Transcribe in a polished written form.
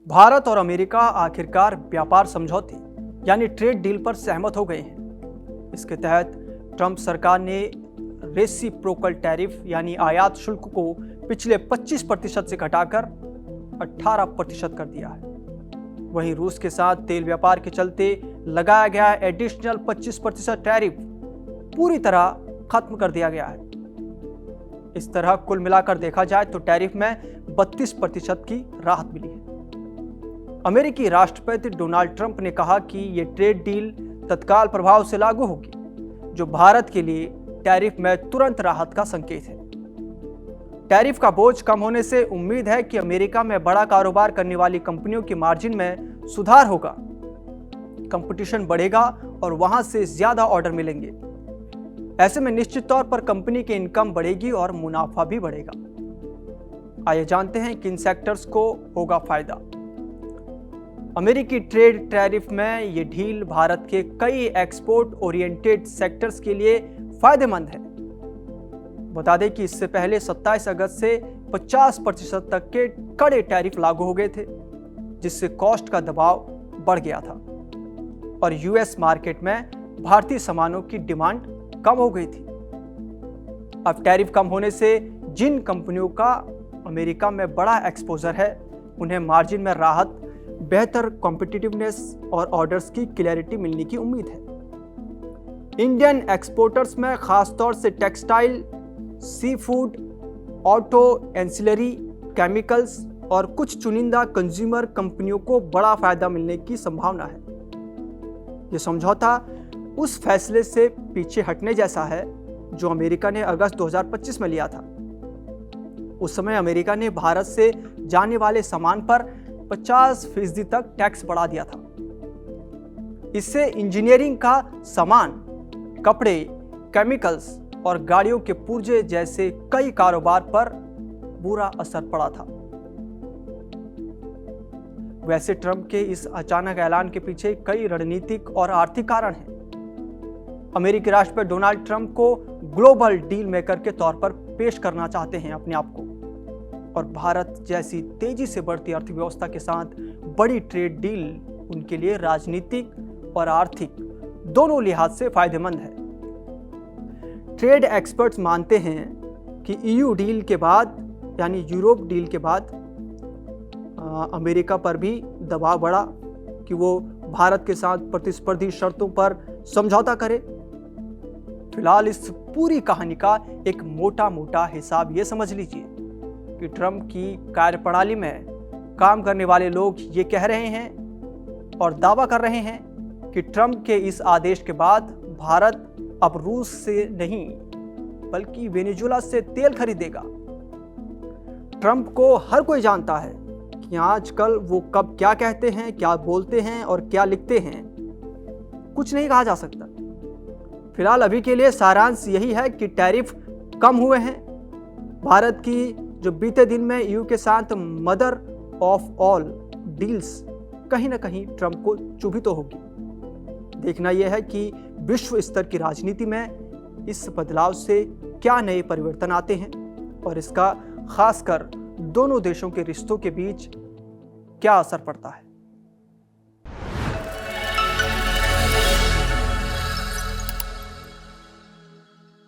भारत और अमेरिका आखिरकार व्यापार समझौते यानी ट्रेड डील पर सहमत हो गए हैं। इसके तहत ट्रंप सरकार ने रेसिप्रोकल टैरिफ यानी आयात शुल्क को पिछले 25% से घटाकर 18% कर दिया है। वहीं रूस के साथ तेल व्यापार के चलते लगाया गया एडिशनल 25% टैरिफ पूरी तरह खत्म कर दिया गया है। इस तरह कुल मिलाकर देखा जाए तो टैरिफ में 32% की राहत मिली है। अमेरिकी राष्ट्रपति डोनाल्ड ट्रंप ने कहा कि यह ट्रेड डील तत्काल प्रभाव से लागू होगी, जो भारत के लिए टैरिफ में तुरंत राहत का संकेत है। टैरिफ का बोझ कम होने से उम्मीद है कि अमेरिका में बड़ा कारोबार करने वाली कंपनियों की मार्जिन में सुधार होगा, कंपटीशन बढ़ेगा और वहां से ज्यादा ऑर्डर मिलेंगे। ऐसे में निश्चित तौर पर कंपनी की इनकम बढ़ेगी और मुनाफा भी बढ़ेगा। आइए जानते हैं किन सेक्टर्स को होगा फायदा। अमेरिकी ट्रेड टैरिफ में ये ढील भारत के कई एक्सपोर्ट ओरिएंटेड सेक्टर्स के लिए फायदेमंद है। बता दें कि इससे पहले 27 अगस्त से 50% तक के कड़े टैरिफ लागू हो गए थे, जिससे कॉस्ट का दबाव बढ़ गया था और यूएस मार्केट में भारतीय सामानों की डिमांड कम हो गई थी। अब टैरिफ कम होने से जिन कंपनियों का अमेरिका में बड़ा एक्सपोजर है, उन्हें मार्जिन में राहत, बेहतर कॉम्पिटिटिवनेस और ऑर्डर्स की क्लैरिटी मिलने की उम्मीद है। इंडियन एक्सपोर्टर्स में खासतौर से textile, sea food, auto, ancillary, chemicals और कुछ चुनिंदा कंज्यूमर कंपनियों को बड़ा फायदा मिलने की संभावना है। यह समझौता उस फैसले से पीछे हटने जैसा है जो अमेरिका ने अगस्त 2025 में लिया था। उस समय अमेरिका ने भारत से जाने वाले सामान पर 50% तक टैक्स बढ़ा दिया था। इससे इंजीनियरिंग का सामान, कपड़े, केमिकल्स और गाड़ियों के पुर्जे जैसे कई कारोबार पर बुरा असर पड़ा था। वैसे ट्रंप के इस अचानक ऐलान के पीछे कई रणनीतिक और आर्थिक कारण हैं। अमेरिकी राष्ट्रपति डोनाल्ड ट्रंप को ग्लोबल डील मेकर के तौर पर पेश करना चाहते हैं अपने आप को, और भारत जैसी तेजी से बढ़ती अर्थव्यवस्था के साथ बड़ी ट्रेड डील उनके लिए राजनीतिक और आर्थिक दोनों लिहाज से फायदेमंद है। ट्रेड एक्सपर्ट्स मानते हैं कि ईयू डील के बाद यानी यूरोप डील के बाद अमेरिका पर भी दबाव बढ़ा कि वो भारत के साथ प्रतिस्पर्धी शर्तों पर समझौता करे। फिलहाल इस पूरी कहानी का एक मोटा हिसाब ये समझ लीजिए कि ट्रंप की कार्यप्रणाली में काम करने वाले लोग ये कह रहे हैं और दावा कर रहे हैं कि ट्रंप के इस आदेश के बाद भारत अब रूस से नहीं बल्कि वेनेजुएला से तेल खरीदेगा। ट्रंप को हर कोई जानता है कि आजकल वो कब क्या कहते हैं, क्या बोलते हैं और क्या लिखते हैं, कुछ नहीं कहा जा सकता। फिलहाल अभी के लिए सारांश यही है कि टैरिफ कम हुए हैं। भारत की जो बीते दिन में ईयू के साथ मदर ऑफ ऑल डील्स कहीं ना कहीं ट्रंप को चुभी तो होगी। देखना यह है कि विश्व स्तर की राजनीति में इस बदलाव से क्या नए परिवर्तन आते हैं और इसका खासकर दोनों देशों के रिश्तों के बीच क्या असर पड़ता है।